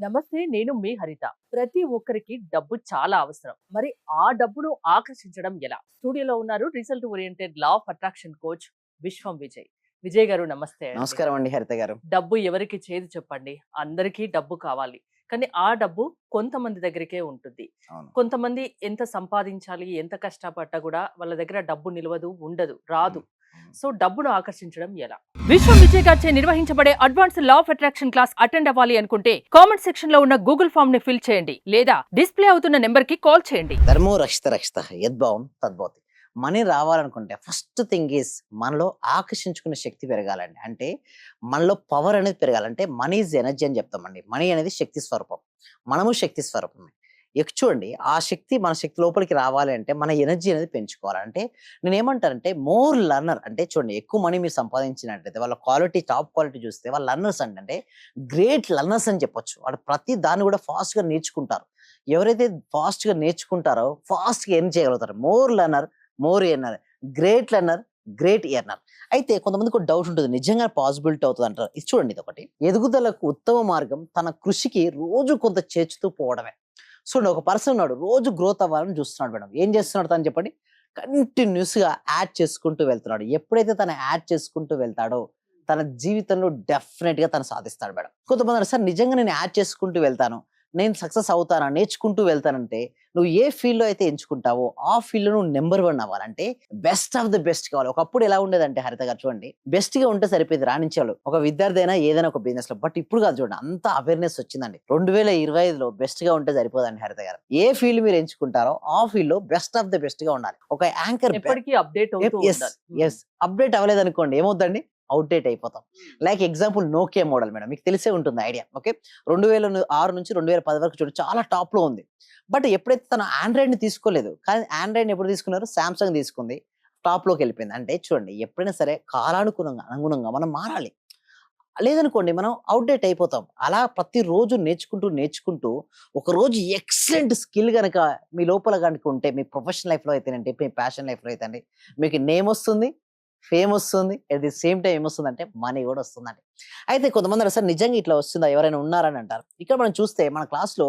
నమస్తే, నేను మీ హరిత. ప్రతి ఒక్కరికి డబ్బు చాలా అవసరం. మరి ఆ డబ్బును ఆకర్షించడం ఎలా? స్టూడియోలో ఉన్నారు result oriented law of attraction coach విశ్వం విజయ్. విజయ్ గారు నమస్తే అండి. నమస్కారం అండి హరిత గారు. డబ్బు ఎవరికి చేదు చెప్పండి? అందరికీ డబ్బు కావాలి. కానీ ఆ డబ్బు కొంతమంది దగ్గరికే ఉంటుంది. అవును. కొంతమంది ఎంత సంపాదించాలి, ఎంత కష్టపడ్డా కూడా వాళ్ళ దగ్గర డబ్బు నిలవదు, ఉండదు, రాదు. సో డబ్బును ఆకర్షించడం ఎలా? విశ్వం విజయ్ గారిచే నిర్వహించబడే advance law of attraction class attend అవ్వాలి అనుకుంటే కామెంట్ సెక్షన్ లో ఉన్న గూగుల్ ఫామ్ ని ఫిల్ చేయండి లేదా డిస్ప్లే అవుతున్న నెంబర్ కి కాల్ చేయండి. ధర్మో రక్షిత రక్షిత యద్భావం తద్భవతి. మనీ రావాలనుకుంటే ఫస్ట్ థింగ్ ఈస్ మనలో ఆకర్షించుకునే శక్తి పెరగాలండి. అంటే మనలో పవర్ అనేది పెరగాలంటే మనీ ఈజ్ ఎనర్జీ అని చెప్తామండి. మనీ అనేది శక్తి స్వరూపం, మనము శక్తి స్వరూపమే. చూడండి, ఆ శక్తి మన శక్తి లోపలికి రావాలి అంటే మన ఎనర్జీ అనేది పెంచుకోవాలంటే నేను ఏమంటానంటే మోర్ లర్నర్. అంటే చూడండి, ఎక్కువ మనీ మీరు సంపాదించినట్లయితే వాళ్ళ క్వాలిటీ, టాప్ క్వాలిటీ చూస్తే వాళ్ళ లర్నర్స్ అంటే గ్రేట్ లర్నర్స్ అని చెప్పొచ్చు. వాళ్ళు ప్రతి దాన్ని కూడా ఫాస్ట్గా నేర్చుకుంటారు. ఎవరైతే ఫాస్ట్గా నేర్చుకుంటారో ఫాస్ట్గా ఎర్న్ చేయగలుగుతారు. More learner, more earner, great learner, great earner. అయితే కొంతమందికి ఒక డౌట్ ఉంటుంది, నిజంగా పాసిబిలిటీ అవుతుంది అంటారు. ఇది చూడండి, ఇది ఒకటి. ఎదుగుదలకు ఉత్తమ మార్గం తన కృషికి రోజు కొంత చేర్చుతూ పోవడమే. చూడండి, ఒక పర్సన్ ఉన్నాడు, రోజు గ్రోత్ అవ్వాలని చూస్తున్నాడు మేడం. ఏం చేస్తున్నాడు తను చెప్పండి? కంటిన్యూస్గా యాడ్ చేసుకుంటూ వెళ్తున్నాడు. ఎప్పుడైతే తను యాడ్ చేసుకుంటూ వెళ్తాడో తన జీవితంలో డెఫినెట్గా తను సాధిస్తాడు మేడం. కొంతమంది సార్ నిజంగా నేను యాడ్ చేసుకుంటూ వెళ్తాను, నేను సక్సెస్ అవుతానా, నేర్చుకుంటూ వెళ్తానంటే నువ్వు ఏ ఫీల్డ్లో అయితే ఎంచుకుంటావో ఆ ఫీల్డ్లో నువ్వు నెంబర్ 1 అవ్వాలంటే బెస్ట్ ఆఫ్ ది బెస్ట్ కావాలి. ఒకప్పుడు ఎలా ఉండేదంటే హరిత గారు, చూడండి, బెస్ట్గా ఉంటే సరిపోయింది, రాణించేవాళ్ళు ఒక విద్యార్థి అయినా ఏదైనా ఒక బిజినెస్ లో. బట్ ఇప్పుడు కాదు, చూడండి, అంత అవేర్నెస్ వచ్చిందండి. 2025లో బెస్ట్గా ఉంటే సరిపోదండి హరిత గారు. ఏ ఫీల్డ్ మీరు ఎంచుకుంటారో ఆ ఫీల్డ్ లో బెస్ట్ ఆఫ్ ది బెస్ట్గా ఉండాలి. ఒక యాంకర్ ఎప్పటికీ అప్డేట్ అవుతూ ఉండాలి. అప్డేట్ అవ్వలేదు అనుకోండి, ఏమవుతుందండి? అవుట్డేట్ అయిపోతాం. Like example Nokia model madam, మీకు తెలిసే ఉంటుంది ఐడియా. ఓకే, 2006 నుంచి 2010 వరకు చూడండి చాలా టాప్ లో ఉంది. బట్ ఎప్పుడైతే తను ఆండ్రాయిడ్ ని తీసుకోలేదు, కానీ ఆండ్రాయిడ్ ఎప్పుడు తీసుకున్నారు? సామ్సంగ్ తీసుకుంది, టాప్ లోకి వెళ్ళిపోయింది. అంటే చూడండి, ఎప్పుడైనా సరే అనుగుణంగా మనం మారాలి. లేదనుకోండి మనం అవుట్డేట్ అయిపోతాం. అలా ప్రతిరోజు నేర్చుకుంటూ ఒక రోజు ఎక్సలెంట్ స్కిల్ కనుక మీ లోపల కనుక ఉంటే, మీ ప్రొఫెషనల్ లైఫ్ లో అయితేనంటే, మీ ప్యాషన్ లైఫ్ లో అయితే మీకు నేమ్ వస్తుంది, ఫేమ్ వస్తుంది, అట్ ది సేమ్ టైం ఏమొస్తుందంటే మనీ కూడా వస్తుందండి. అయితే కొంతమంది అసలు నిజంగా ఇట్లా వస్తుందా, ఎవరైనా ఉన్నారని అంటారు. ఇక్కడ మనం చూస్తే మన క్లాస్లో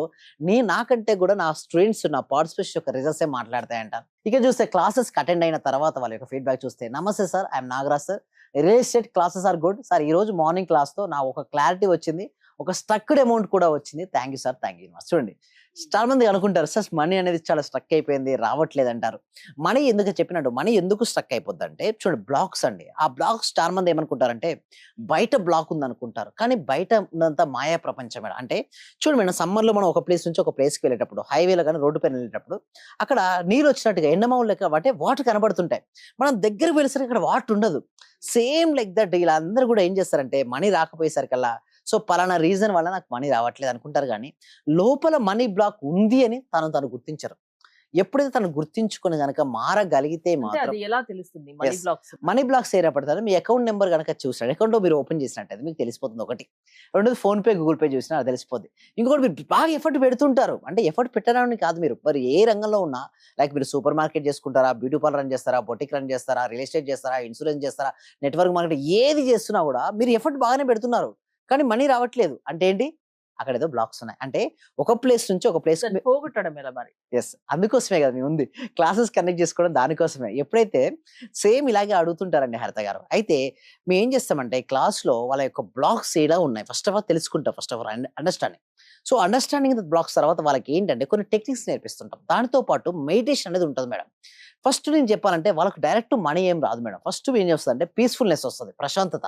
నాకంటే కూడా నా స్టూడెంట్స్, నా పార్టిసిపేషన్ యొక్క రిజల్ట్స్ మాట్లాడతాయంటారు. ఇక్కడ చూస్తే క్లాసెస్ అటెండ్ అయిన తర్వాత వాళ్ళ యొక్క ఫీడ్బ్యాక్ చూస్తే, నమస్తే sir, I'm Nagaraj sir, real estate classes are good sir. ఈ రోజు మార్నింగ్ క్లాస్తో నా ఒక క్లారిటీ వచ్చింది, ఒక స్ట్రక్డ్ అమౌంట్ కూడా వచ్చింది. Thank you sir, thank you. చూడండి, చాలా మంది అనుకుంటారు సార్ మనీ అనేది చాలా స్ట్రక్ అయిపోయింది, రావట్లేదు అంటారు. మనీ ఎందుకు చెప్పినట్టు, మనీ ఎందుకు స్ట్రక్ అయిపోద్ది అంటే చూడండి, బ్లాక్స్ అండి. ఆ బ్లాక్స్ చాలా మంది ఏమనుకుంటారంటే బయట బ్లాక్ ఉంది అనుకుంటారు, కానీ బయట ఉన్నంత మాయా ప్రపంచం మేడం. అంటే చూడండి మేడం, సమ్మర్లో మనం ఒక ప్లేస్ నుంచి ఒక ప్లేస్కి వెళ్ళేటప్పుడు, హైవేలో కానీ రోడ్డు పైన వెళ్ళేటప్పుడు అక్కడ నీళ్ళు వచ్చినట్టుగా ఎండమావులు లెక్క అంటే వాటర్ కనబడుతుంటాయి. మనం దగ్గర వెళ్ళేసరికి అక్కడ వాటర్ ఉండదు. సేమ్ లైక్ దట్ ఇలా అందరూ కూడా ఏం చేస్తారంటే మనీ రాకపోయేసరికల్లా సో పలానా రీజన్ వల్ల నాకు మనీ రావట్లేదు అనుకుంటారు, కానీ లోపల మనీ బ్లాక్ ఉంది అని తను గుర్తించరు. ఎప్పుడైతే తను గుర్తించుకొని గనక మారగలిగితే మాత్రం అది ఎలా తెలుస్తుంది money Yes. Blocks? Money blocks ఏర్పడతారు. మీ అకౌంట్ నెంబర్ కనుక చూసాడు, అకౌంట్ మీరు ఓపెన్ చేసినట్టయితే మీకు తెలిసిపోతుంది. ఒకటి, రెండోది ఫోన్ పే, గూగుల్ పే చూసినా అది తెలిసిపోద్ది. ఇంకొకటి, మీరు బాగా ఎఫర్ట్ పెడుతుంటారు. అంటే ఎఫర్ట్ పెట్టడానికి కాదు, మీరు మరి ఏ రంగంలో ఉన్నా, లైక్ మీరు సూపర్ మార్కెట్ చేసుకుంటారా, బ్యూటీ పార్లర్ రన్ చేస్తారా, బొటిక్ రన్ చేస్తారా, రియల్ ఎస్టేట్ చేస్తారా, ఇన్సూరెన్స్ చేస్తారా, నెట్వర్క్ మార్కెట్, ఏది చేస్తున్నా కూడా మీరు ఎఫర్ట్ బాగానే పెడుతున్నారు, కానీ మనీ రావట్లేదు. అంటే ఏంటి? అక్కడ ఏదో బ్లాక్స్ ఉన్నాయి. అంటే ఒక ప్లేస్ నుంచి ఒక ప్లేస్ పోగొట్టడం ఎలా మరి? అందుకోసమే కదా మీ ఉంది క్లాసెస్ కండక్ట్ చేసుకోవడం, దానికోసమే. ఎప్పుడైతే సేమ్ ఇలాగే అడుగుతుంటారండి హరిత గారు. అయితే మేము ఏం చేస్తామంటే క్లాస్లో వాళ్ళ యొక్క బ్లాక్స్ ఎలా ఉన్నాయి ఫస్ట్ ఆఫ్ ఆల్ తెలుసుకుంటాం. First of all understanding. So understanding blocks తర్వాత వాళ్ళకి ఏంటంటే కొన్ని టెక్నిక్స్ నేర్పిస్తుంటాం. దానితో పాటు మెడిటేషన్ అనేది ఉంటుంది మేడం. ఫస్ట్ నేను చెప్పాలంటే వాళ్ళకి డైరెక్ట్ మనీ ఏం రాదు మేడం. ఫస్ట్ ఏం చేస్తుంది అంటే పీస్ఫుల్నెస్ వస్తుంది, ప్రశాంతత,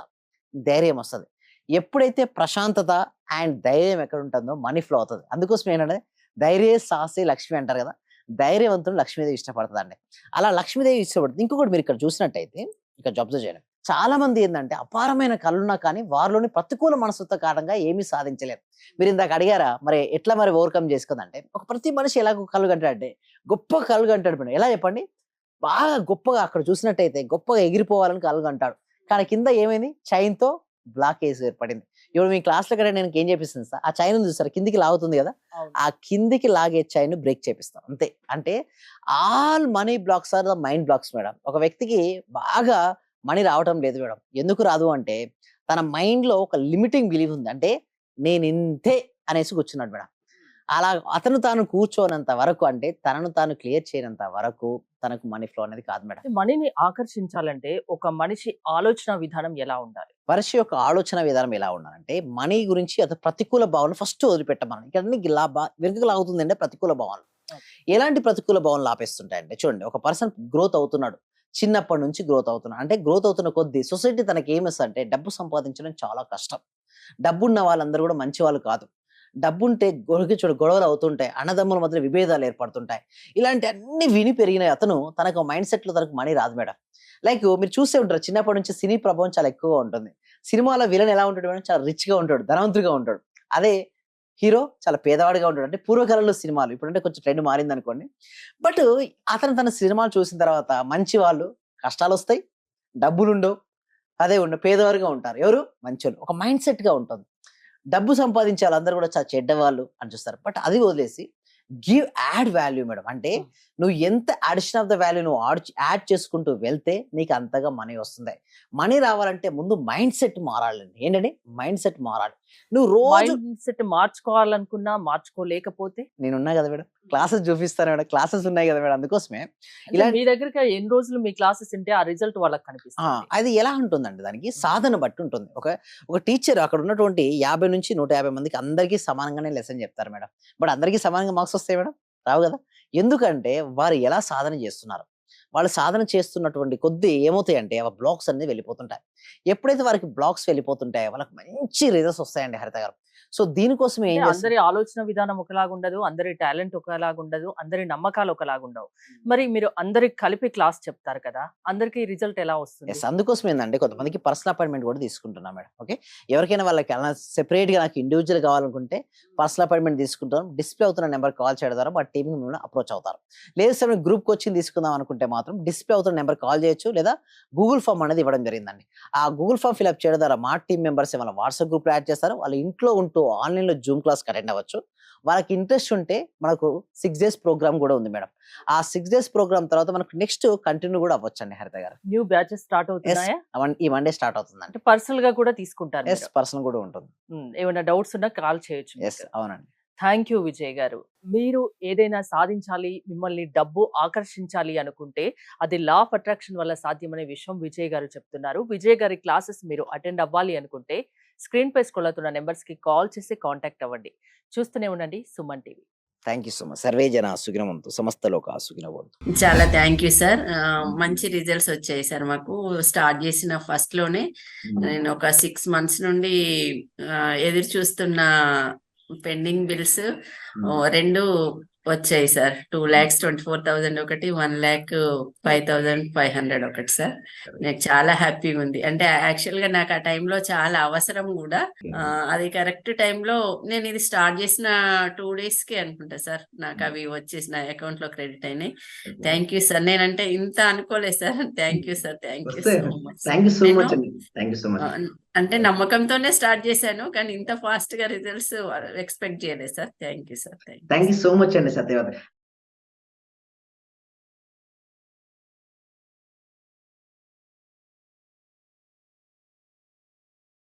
ధైర్యం వస్తుంది. ఎప్పుడైతే ప్రశాంతత అండ్ ధైర్యం ఎక్కడ ఉంటుందో మనీ ఫ్లో అవుతుంది. అందుకోసం ఏంటంటే ధైర్య సాహసి లక్ష్మి అంటారు కదా, ధైర్యవంతులు లక్ష్మీదేవి ఇష్టపడుతుందండి. అలా లక్ష్మీదేవి ఇష్టపడుతుంది. ఇంకొకటి, మీరు ఇక్కడ చూసినట్టయితే ఇక్కడ అబ్జర్వ్ చేయండి, చాలా మంది ఏంటంటే అపారమైన కళ్ళున్నా కానీ వారిలోని ప్రతికూల మనసుతో కారణంగా ఏమీ సాధించలేరు. మీరు ఇందాక అడిగారా మరి ఎట్లా మరి ఓవర్కమ్ చేసుకుందంటే, ఒక ప్రతి మనిషి ఎలా కళ్ళు కంటాడంటే గొప్ప కళ్ళు కంటాడు మేడం. ఎలా చెప్పండి? బాగా గొప్పగా అక్కడ చూసినట్టయితే గొప్పగా ఎగిరిపోవాలని కళ్ళు కంటాడు, కానీ కింద ఏమైంది? చైన్తో బ్లాక్ వేసి ఏర్పడింది. ఇప్పుడు మీ క్లాస్లో కంటే నేను ఏం చేపిస్తాను సార్, ఆ చైన్ చూస్తారు కిందికి లాగుతుంది కదా, ఆ కిందికి లాగే చైన్ బ్రేక్ చేపిస్తాం అంతే. అంటే all money blocks are the mind blocks madam. ఒక వ్యక్తికి బాగా మనీ రావటం లేదు మేడం. ఎందుకు రాదు అంటే తన మైండ్ లో ఒక లిమిటింగ్ బిలీఫ్ ఉంది. అంటే నేను ఇంతే అనేసి కూర్చున్నాడు మేడం. అలా అతను తాను కూర్చోనంత వరకు, అంటే తనను తాను క్లియర్ చేయనంత వరకు తనకు మనీ ఫ్లో అనేది కాదు మేడం. మనీని ఆకర్షించాలంటే ఒక మనిషి ఆలోచన విధానం ఎలా ఉండాలి? మనిషి యొక్క ఆలోచన విధానం ఎలా ఉండాలంటే, మనీ గురించి అతను ప్రతికూల భావన ఫస్ట్ వదిలిపెట్టమని. ఇక్కడ అన్ని వెనుకకు లాగుతుందంటే ప్రతికూల భావనలు. ఎలాంటి ప్రతికూల భావనలు ఆపేస్తుంటాయంటే, చూడండి, ఒక పర్సన్ గ్రోత్ అవుతున్నాడు, చిన్నప్పటి నుంచి గ్రోత్ అవుతున్నాడు. అంటే గ్రోత్ అవుతున్న కొద్దీ సొసైటీ తనకి ఏమిస్తుందంటే, డబ్బు సంపాదించడం చాలా కష్టం, డబ్బున్న వాళ్ళందరూ కూడా మంచి వాళ్ళు కాదు, డబ్బుంటే గొడవలు అవుతుంటాయి, అన్నదమ్ముల మధ్య విభేదాలు ఏర్పడుతుంటాయి. ఇలాంటి అన్ని విని పెరిగిన అతను తనకు మైండ్ సెట్ లో తనకు మనీ రాదు మేడం. లైక్ మీరు చూసే ఉంటారు, చిన్నప్పటి నుంచి సినీ ప్రభావం చాలా ఎక్కువగా ఉంటుంది. సినిమాలో విలన్ ఎలా ఉంటాడు మేడం? చాలా రిచ్ గా ఉంటాడు, ధనవంతుడిగా ఉంటాడు. అదే హీరో చాలా పేదవాడిగా ఉంటాడు. అంటే పూర్వకాలంలో సినిమాలు, ఇప్పుడంటే కొంచెం ట్రెండ్ మారింది అనుకోండి. బట్ అతను తన సినిమాలు చూసిన తర్వాత మంచి వాళ్ళు కష్టాలు వస్తాయి, డబ్బులు ఉండవు, అదే ఉండవు, పేదవారుగా ఉంటారు. ఎవరు? మంచోళ్ళు. ఒక మైండ్ సెట్ గా ఉంటుంది. డబ్బు సంపాదించే వాళ్ళందరూ కూడా చాలా చెడ్డవాళ్ళు అని చూస్తారు. బట్ అది వదిలేసి గివ్ యాడ్ వాల్యూ మేడం. అంటే నువ్వు ఎంత అడిషన్ ఆఫ్ ద వాల్యూ నువ్వు యాడ్ చేసుకుంటూ వెళ్తే నీకు అంతగా మనీ వస్తుంది. మనీ రావాలంటే ముందు మైండ్ సెట్ మారాలండి. ఏంటంటే మైండ్ సెట్ మారాలి. నువ్వు రోజు మైండ్ సెట్ మార్చుకోవాలనుకున్నా మార్చుకోలేకపోతే నేనున్నా కదా మేడం, క్లాసెస్ చూపిస్తాను మేడం, క్లాసెస్ ఉన్నాయి కదా మేడం. అందుకోసమే అంటే ఇలా మీ దగ్గరికి ఎన్ని రోజులు మీ క్లాసెస్ ఉంటే ఆ రిజల్ట్ వాళ్ళకి కనిపిస్తుంది. అది ఎలా ఉంటుందండి, దానికి సాధన బట్టి ఉంటుంది. ఒక టీచర్ అక్కడ ఉన్నటువంటి 50 నుంచి 150 మందికి అందరికీ సమానంగానే లెసన్ చెప్తారు మేడం. బట్ అందరికీ సమానంగా మార్క్స్ వస్తాయి మేడం? రావు కదా. ఎందుకంటే వారు ఎలా సాధన చేస్తున్నారు, వాళ్ళు సాధన చేస్తున్నటువంటి కొద్దీ ఏమవుతాయంటే ఆ బ్లాక్స్ అనేది వెళ్ళిపోతుంటాయి. ఎప్పుడైతే వారికి బ్లాక్స్ వెళ్ళిపోతుంటాయో వాళ్ళకి మంచి రిజల్ట్స్ వస్తాయండి హరిత గారు. సో దీనికోసం ఏం అంటే చేస్తారు? అందరి ఆలోచన విధానం ఒకలాగా ఉండదు, అందరి టాలెంట్ ఒకలాగా ఉండదు, అందరి నమ్మకాలు ఒకలాగా ఉండవు. మరి మీరు అందరికి కలిపి క్లాస్ చెప్తారు కదా, అందరికి రిజల్ట్ ఎలా వస్తుంది? ఎస్, అందుకోసం ఏంటంటే కొంతమందికి పర్సనల్ అపాయింట్మెంట్ కూడా తీసుకుంటున్నాం మేడం. ఓకే, ఎవరికైనా వాళ్ళకి అలా సెపరేట్ గా నాకు ఇండివిజువల్ కావాలనుకుంటే పర్సనల్ అపాయింట్మెంట్ తీసుకుంటాం. డిస్ప్లే అవుతున్న నెంబర్ కాల్ చేయడం ద్వారా మా టీం మిమ్మల్ని అప్రోచ్ అవుతారు. లేదు సార్ మేము గ్రూప్ కోచింగ్ తీసుకుందాం అనుకుంటే మాత్రం డిస్ప్లే అవుతున్న నెంబర్ కాల్ చేయొచ్చు, లేదా గూగుల్ ఫామ్ అనేది ఇవ్వడం జరిగిందండి. ఆ గూగుల్ ఫామ్ ఫిల్అప్ చేయడం ద్వారా మా టీం మెంబర్స్ వాళ్ళ వాట్సాప్ గ్రూప్ లో యాడ్ చేస్తారు. వాళ్ళ ఇంట్లో ఉంటూ ఆన్లైన్ లో జూమ్ క్లాస్ అటెండ్ అవ్వచ్చు. వాళ్ళకి ఇంట్రెస్ట్ ఉంటే మనకు 6 days ప్రోగ్రామ్ కూడా ఉంది మేడం. ఆ 6 days ప్రోగ్రామ్ తర్వాత మనకు నెక్స్ట్ కంటిన్యూ కూడా అవ్వచ్చండి హరిత గారు. న్యూ బ్యాచెస్ స్టార్ట్ అవుతున్నాయా? ఈ మండే స్టార్ట్ అవుతుందండి. అంటే పర్సనల్ గా కూడా తీసుకుంటారు ఎస్, పర్సనల్ కూడా ఉంటుంది. ఏమైనా డౌట్స్ ఉన్నా కాల్ చేయొచ్చు. ఎస్, అవునండి. థ్యాంక్ యూ విజయ్ గారు. మీరు ఏదైనా సాధించాలి, మిమ్మల్ని డబ్బు ఆకర్షించాలి అనుకుంటే అది లా ఆఫ్ అట్రాక్షన్ వల్ల సాధ్యమనే విషయం విజయ్ గారు చెప్తున్నారు. విజయ్ గారి క్లాసెస్ మీరు అటెండ్ అవ్వాలి అనుకుంటే స్క్రీన్ పై స్క్రోల్ అవుతున్న నెంబర్స్ కి కాల్ చేసి కాంటాక్ట్ అవ్వండి. చూస్తూనే ఉండండి Suman TV. Thank you so much. Survey జన సుఖినవంతు, సమస్త లోక సుఖినవంతు. చాలా థ్యాంక్ యూ సార్. మంచి రిజల్ట్స్ వచ్చాయి సార్. మాకు స్టార్ట్ చేసిన ఫస్ట్ లోనే నేను ఒక 6 months నుండి ఎదురు చూస్తున్న పెండింగ్ బిల్స్ 2 వచ్చాయి సార్. 2,24,000 ఒకటి, 1,05,500 ఒకటి సార్. నాకు చాలా హ్యాపీగా ఉంది. అంటే యాక్చువల్ గా నాకు ఆ టైంలో చాలా అవసరం కూడా. అది కరెక్ట్ టైంలో నేను ఇది స్టార్ట్ చేసిన 2 days కి అనుకుంటా సార్ నాకు అవి వచ్చేసి నా అకౌంట్ లో క్రెడిట్ అయినాయి. Thank you sir. నేనంటే ఇంత అనుకోలేదు సార్. Thank you sir. Thank you so much. Thank you so much అండి. Thank you so much. అంటే నమ్మకంతోనే స్టార్ట్ చేశాను, కానీ ఇంత ఫాస్ట్ గా రిజల్ట్స్ ఎక్స్పెక్ట్ చేయలేదు సార్. Thank you sir. Thank you so much అండి సత్యవతి.